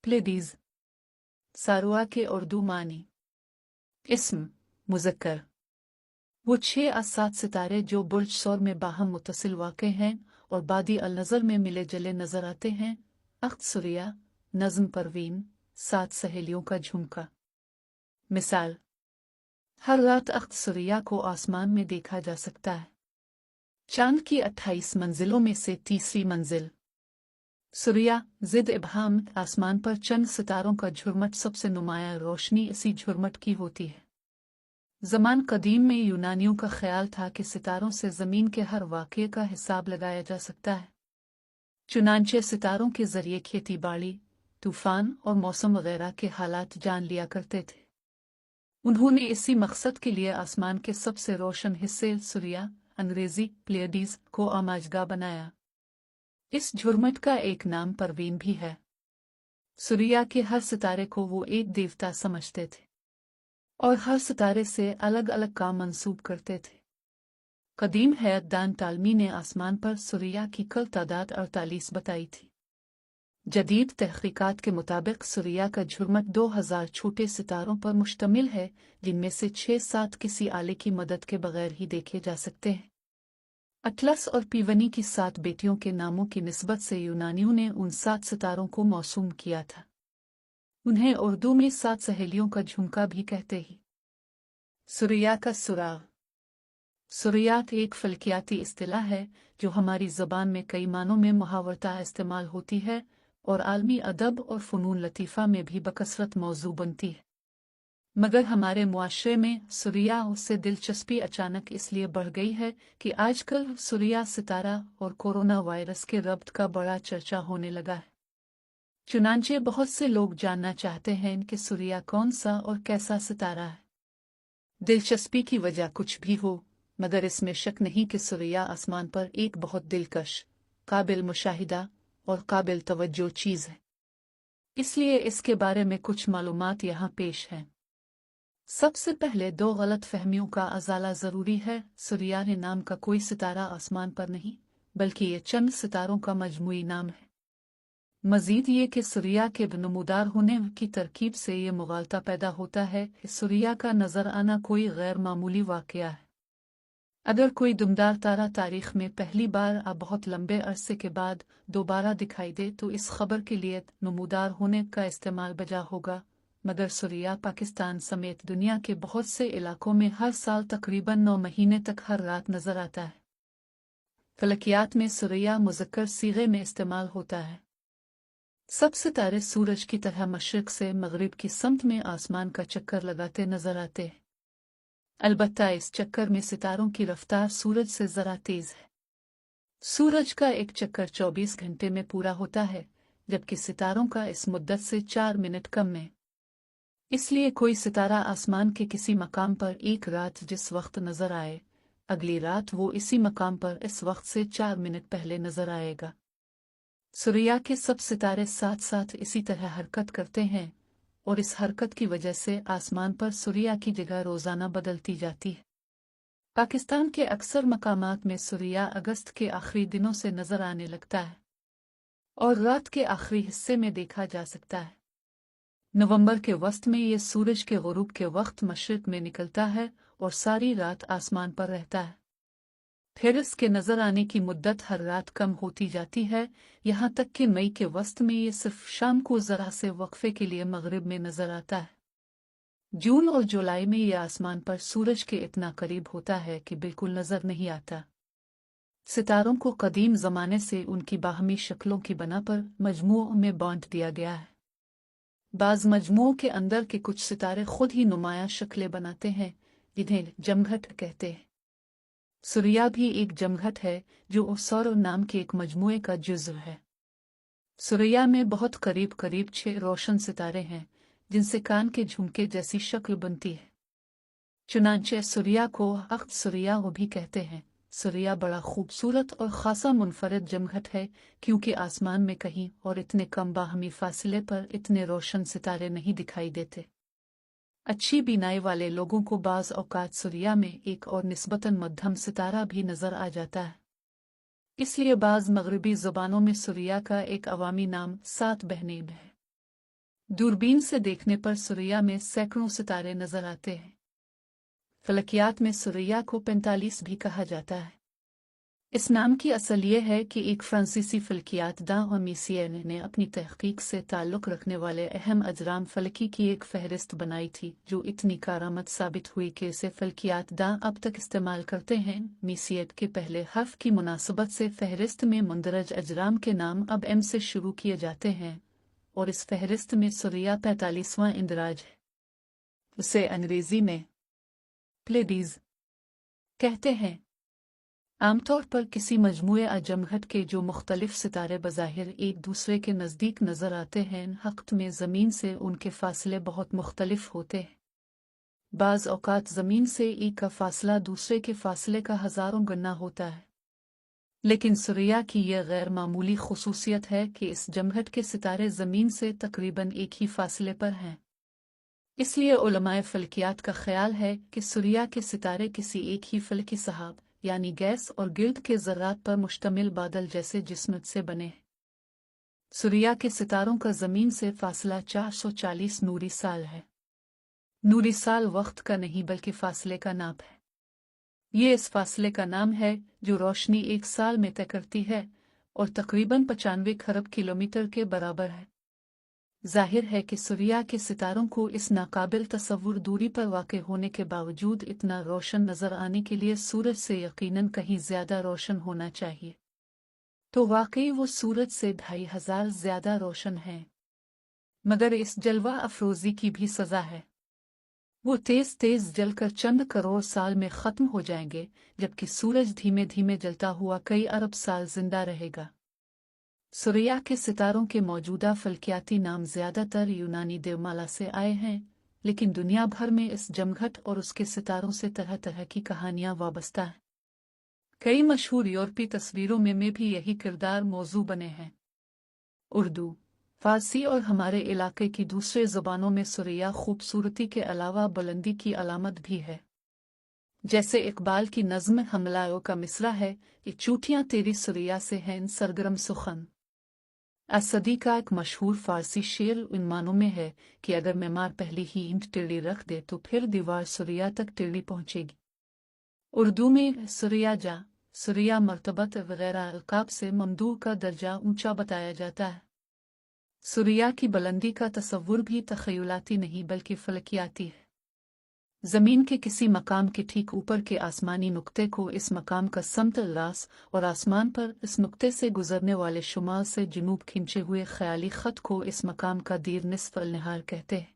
प्लेडीज सारुआ के उर्दू मानी इस्म मुज़क्कर वो 6 या 7 सितारे जो बुर्ज सौर में बाहम मुत्तसिल वाक़े हैं और बादी अल नज़र में मिले जले नज़र आते हैं। अख्त सुरिया नज़्म परवीन 7 सहेलियों का झुमका। मिसाल, हर रात अख्त सुरिया को आसमान में देखा जा सकता है। चांद की 28 मंजिलों में से तीसरी मंजिल सुरिया जिद इब्हाम आसमान पर चंद सितारों का झुरमट सबसे नुमाया रोशनी इसी झुरमट की होती है। ज़मान कदीम में यूनानियों का ख्याल था कि सितारों से ज़मीन के हर वाक़ये का हिसाब लगाया जा सकता है। चुनांचे सितारों के ज़रिए खेती बाड़ी, तूफ़ान और मौसम वगैरह के हालात जान लिया करते थे। उन्होंने इसी मकसद के लिए आसमान के सबसे रोशन हिस्से सुरिया अंग्रेज़ी प्लेडीज को आमाजगा बनाया। इस झुरमट का एक नाम परवीन भी है। सुरिया के हर सितारे को वो एक देवता समझते थे और हर सितारे से अलग अलग काम मंसूब करते थे। कदीम हैतदान टालमी ने आसमान पर सुरिया की कुल तादाद 48 बताई थी। जदीद तहकीकात के मुताबिक सुरिया का झुरमट 2000 छोटे सितारों पर मुश्तमिल है, जिनमें से 6-7 किसी आले की मदद के बगैर ही देखे जा सकते हैं। अटलस और पीवनी की 7 बेटियों के नामों की निस्बत से यूनानियों ने उन 7 सितारों को मौसूम किया था। उन्हें उर्दू में 7 सहेलियों का झुमका भी कहते ही। सुरिया का सुराग। सुरियात एक फल्कियाती इस्तिलाह है जो हमारी ज़बान में कई मानों में मुहावरता इस्तेमाल होती है और आलमी अदब और फ़नून लतीफ़ा में भी बकसरत मौजू बनती है। मगर हमारे मुआशरे में सुरिया से दिलचस्पी अचानक इसलिए बढ़ गई है कि आजकल सुरिया सितारा और कोरोना वायरस के रब्त का बड़ा चर्चा होने लगा है। चुनांचे बहुत से लोग जानना चाहते हैं कि सुरिया कौन सा और कैसा सितारा है। दिलचस्पी की वजह कुछ भी हो, मगर इसमें शक नहीं कि सुरिया आसमान पर एक बहुत दिलकश, काबिल मुशाहिदा और काबिल तवज्जो चीज़ है। इसलिए इसके बारे में कुछ मालूमात यहाँ पेश हैं। सबसे पहले 2 गलत फहमियों का अजाला ज़रूरी है। सुरिया नाम का कोई सितारा आसमान पर नहीं, बल्कि ये चंद सितारों का मजमूई नाम है। मज़ीद ये कि सुरिया के नमूदार होने की तरकीब से ये मुगालता पैदा होता है कि सुरिया का नज़र आना कोई गैर मामूली वाक़या है। अगर कोई दुमदार तारा तारीख़ में पहली बार अब बहुत लंबे अरसे के बाद दोबारा दिखाई दे तो इस खबर के लिए नमूदार होने का इस्तेमाल बजा होगा। मगर सुरिया पाकिस्तान समेत दुनिया के बहुत से इलाकों में हर साल तकरीबन 9 महीने तक हर रात नज़र आता है। फलकियात में सुरिया मुज़क्कर सीगे में इस्तेमाल होता है। सब सितारे सूरज की तरह मशरिक़ से मग़रिब की समत में आसमान का चक्कर लगाते नज़र आते हैं। अलबत्ता इस चक्कर में सितारों की रफ्तार सूरज से ज़रा तेज़ है। सूरज का एक चक्कर 24 घंटे में पूरा होता है, जबकि सितारों का इस मुद्दत से 4 मिनट कम में। इसलिए कोई सितारा आसमान के किसी मकाम पर एक रात जिस वक्त नज़र आए, अगली रात वो इसी मकाम पर इस वक्त से 4 मिनट पहले नज़र आएगा। सुरिया के सब सितारे साथ साथ इसी तरह हरकत करते हैं और इस हरकत की वजह से आसमान पर सुरिया की जगह रोज़ाना बदलती जाती है। पाकिस्तान के अक्सर मकामात में सुरिया अगस्त के आखिरी दिनों से नज़र आने लगता है और रात के आखिरी हिस्से में देखा जा सकता है। नवंबर के वस्त में ये सूरज के गुरूब के वक्त मशरिक़ में निकलता है और सारी रात आसमान पर रहता है। फिर इसके नज़र आने की मुद्दत हर रात कम होती जाती है, यहाँ तक कि मई के वस्त में ये सिर्फ शाम को ज़रा से वक्फे के लिए मग़रिब में नज़र आता है। जून और जुलाई में यह आसमान पर सूरज के इतना करीब होता है कि बिल्कुल नज़र नहीं आता। सितारों को कदीम ज़माने से उनकी बाहमी शक्लों की बना पर मजमूओं में बांट दिया गया है। बाज़ मजमूओं के अंदर के कुछ सितारे खुद ही नुमाया शक्लें बनाते हैं, जिन्हें जमघट कहते हैं। सुरिया भी एक जमघट है जो सौर नाम के एक मजमूए का जुज़्व है। सुरिया में बहुत करीब करीब 6 रोशन सितारे हैं, जिनसे कान के झुमके जैसी शक्ल बनती है। चुनांचे सुरिया को अख्त सुरिया भी कहते हैं। सुरिया बड़ा खूबसूरत और ख़ासा मुनफरद जमघट है, क्योंकि आसमान में कहीं और इतने कम बाहमी फासले पर इतने रोशन सितारे नहीं दिखाई देते। अच्छी बीनाई वाले लोगों को बाज़ औक़ात सुरिया में एक और निस्बतन मध्यम सितारा भी नज़र आ जाता है। इसलिए बाज़ मग़रिबी ज़ुबानों में सुरिया का एक अवामी नाम 7 बहनें है। दूरबीन से देखने पर सुरैया में सैकड़ों सितारे नजर आते हैं। फलकियात में सुरैया को 45 भी कहा जाता है। इस नाम की असल ये है कि एक फ्रांसीसी फलकियातदां और मिसियर ने अपनी तहकीक से ताल्लुक़ रखने वाले अहम अजराम फलकी की एक फहरिस्त बनाई थी, जो इतनी कारामद साबित हुई कि इसे फलकियातदां अब तक इस्तेमाल करते हैं। मिसियत के पहले हर्फ की मुनासबत से फहरिस्त में मुंदरज अजराम के नाम अब एम से शुरू किए जाते हैं, और इस फहरिस्त में सुरैया 45वां इंदराज है। उसे अंग्रेजी में प्लेडीज कहते हैं। आमतौर पर किसी मजमूए अजमघट के जो मुख्तलिफ सितारे बज़ाहिर एक दूसरे के नज़दीक नज़र आते हैं, हक़ीक़त में ज़मीन से उनके फ़ासले बहुत मुख्तलिफ होते हैं। बाज़ औक़ात ज़मीन से एक का फ़ासला दूसरे के फ़ासले का हज़ारों गुना होता है। लेकिन सुरैया की यह गैर मामूली ख़ुसूसियत है कि इस जमघट के सितारे ज़मीन से तकरीबन एक ही फ़ासले पर हैं। इसलिए उलमाए फ़ल्कियात का ख़याल है कि सुरैया के सितारे किसी एक ही फ़ल्की सहाब यानी गैस और गिर्द के ज़र्रात पर मुश्तमिल बादल जैसे जिस्म से बने हैं। सुरैया के सितारों का ज़मीन से फ़ासला 440 नूरी साल है। नूरी साल वक्त का नहीं बल्कि फ़ासले का नाप है। ये इस फ़ासले का नाम है जो रोशनी एक साल में तय करती है और तकरीबन 95 खरब किलोमीटर के बराबर है। जाहिर है कि सुरैया के सितारों को इस नाकाबिल तसव्वुर दूरी पर वाक़ होने के बावजूद इतना रोशन नज़र आने के लिए सूरज से यकीनन कहीं ज़्यादा रोशन होना चाहिए। तो वाकई वो सूरज से 2500 ज़्यादा रोशन हैं। मगर इस जलवा अफरोज़ी की भी सज़ा है। वो तेज़ तेज़ जलकर चंद करोड़ साल में ख़त्म हो जाएंगे, जबकि सूरज धीमे धीमे जलता हुआ कई अरब साल जिंदा रहेगा। सुरैया के सितारों के मौजूदा फल्कियाती नाम ज़्यादातर यूनानी देवमाला से आए हैं, लेकिन दुनिया भर में इस जमघट और उसके सितारों से तरह तरह की कहानियां वाबस्ता हैं। कई मशहूर यूरोपीय तस्वीरों में भी यही किरदार मौजू बने हैं। उर्दू, फारसी और हमारे इलाके की दूसरे ज़ुबानों में सुरैया खूबसूरती के अलावा बुलंदी की अलामत भी है। जैसे इकबाल की नज़्म हमलाओ का मिसरा है कि चूटियाँ तेरी सुरैया से हैं सरगरम सुखन। असदी का एक मशहूर फारसी शेर इन मानों में है कि अगर मेमार पहले ही ईंट टेढ़ी रख दे तो फिर दीवार सुरैया तक टेढ़ी पहुंचेगी। उर्दू में सुरैया मर्तबत वगैरह अलकाब से ममदूह का दर्जा ऊंचा बताया जाता है। सुरैया की बुलंदी का तसव्वुर भी तख़य्युलाती नहीं बल्कि फलकियाती है। ज़मीन के किसी मकाम के ठीक ऊपर के आसमानी नुक्ते को इस मकाम का समतल रास और आसमान पर इस नुक्ते से गुजरने वाले शुमाल से जुनूब खींचे हुए ख़याली ख़त को इस मकाम का दीर निस्फ़ अल-नहार कहते हैं।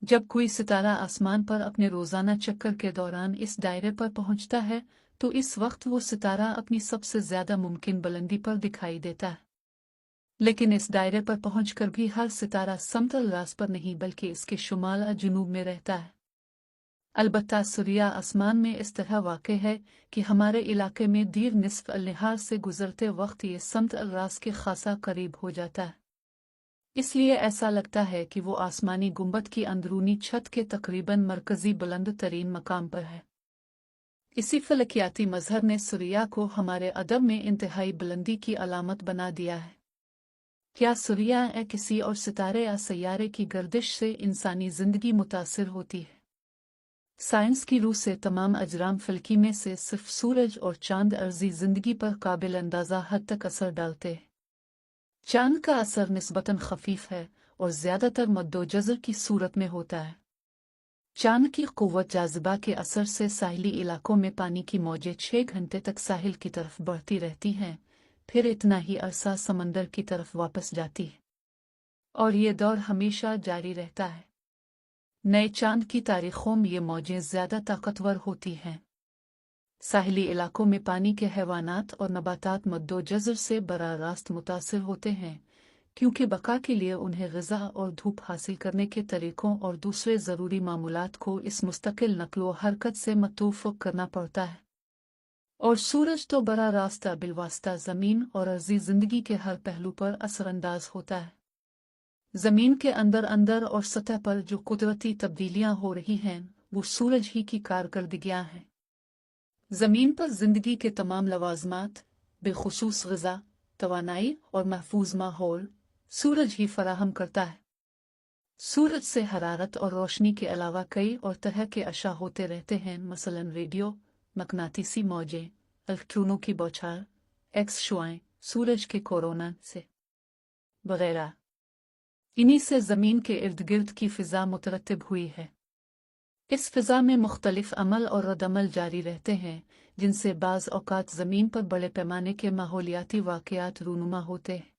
जब कोई सितारा आसमान पर अपने रोज़ाना चक्कर के दौरान इस दायरे पर पहुंचता है तो इस वक्त वो सितारा अपनी सबसे ज़्यादा मुमकिन बुलंदी पर दिखाई देता है। लेकिन इस दायरे पर पहुंचकर भी हर सितारा समतल रास पर नहीं बल्कि इसके शुमाल जुनूब में रहता है। अलबत्ता सुरैया आसमान में इस तरह वाक़ है कि हमारे इलाके में दीर निस्फ़ अल-नहार से गुज़रते वक्त ये समतल रास के खासा करीब हो जाता है। इसलिए ऐसा लगता है कि वो आसमानी गुंबद की अंदरूनी छत के तकरीबन मरकज़ी बुलंद तरीन मकाम पर है। इसी फलकियाती मज़हर ने सुरैया को हमारे अदब में इंतहाई बुलंदी की अलामत बना दिया है। क्या सुरैया किसी और सितारे या सैयारे की गर्दिश से इंसानी ज़िंदगी मुतासिर होती है? साइंस की रूह से तमाम अजराम फल्की में से सिर्फ सूरज और चांद अर्जी ज़िंदगी पर काबिल अंदाज़ा हद तक असर डालते हैं। चांद का असर निस्बतन खफीफ है और ज़्यादातर मद्दोजज़र की सूरत में होता है। चांद की क़ुव्वत जाज़िबा के असर से साहिली इलाकों में पानी की मौजें 6 घंटे तक साहिल की तरफ बढ़ती रहती हैं, फिर इतना ही अरसा समंदर की तरफ वापस जाती है और ये दौर हमेशा जारी रहता है। नए चांद की तारीखों में ये मौजें ज़्यादा ताकतवर होती हैं। साहिली इलाकों में पानी के हैवानात और नबातात मद्दोजज़र से बराह रास्त मुतासिर होते हैं, क्योंकि बका के लिए उन्हें ग़िज़ा और धूप हासिल करने के तरीक़ों और दूसरे ज़रूरी मामूलात को इस मुस्तकिल नक़्लो हरकत से मतूफ़ करना पड़ता है। और सूरज तो बराह रास्त बिलवास्ता ज़मीन और अर्ज़ी ज़िंदगी के हर पहलू पर असरअंदाज होता है। ज़मीन के अंदर अंदर और सतह पर जो कुदरती तब्दीलियां हो रही हैं वो सूरज ही की कारकर्दगियां हैं। ज़मीन पर ज़िंदगी के तमाम लवाज़मात, बिलखुसूस ग़िज़ा, तवानाई और महफूज माहौल सूरज ही फराहम करता है। सूरज से हरारत और रोशनी के अलावा कई और तरह के अशा होते रहते हैं, मसलन रेडियो, मकनातीसी मौजें, इलेक्ट्रॉनों की बौछार, एक्स शुआएं, सूरज के कोरोना से वगैरह। इन्हीं से ज़मीन के इर्द गिर्द की फ़िज़ा मुतरत्तिब हुई है। इस फ़िज़ा में मुख्तलिफ अमल और रद्दअमल जारी रहते हैं, जिनसे बाज़ औक़ात ज़मीन पर बड़े पैमाने के माहौलियाती वाक़यात रूनुमा होते हैं।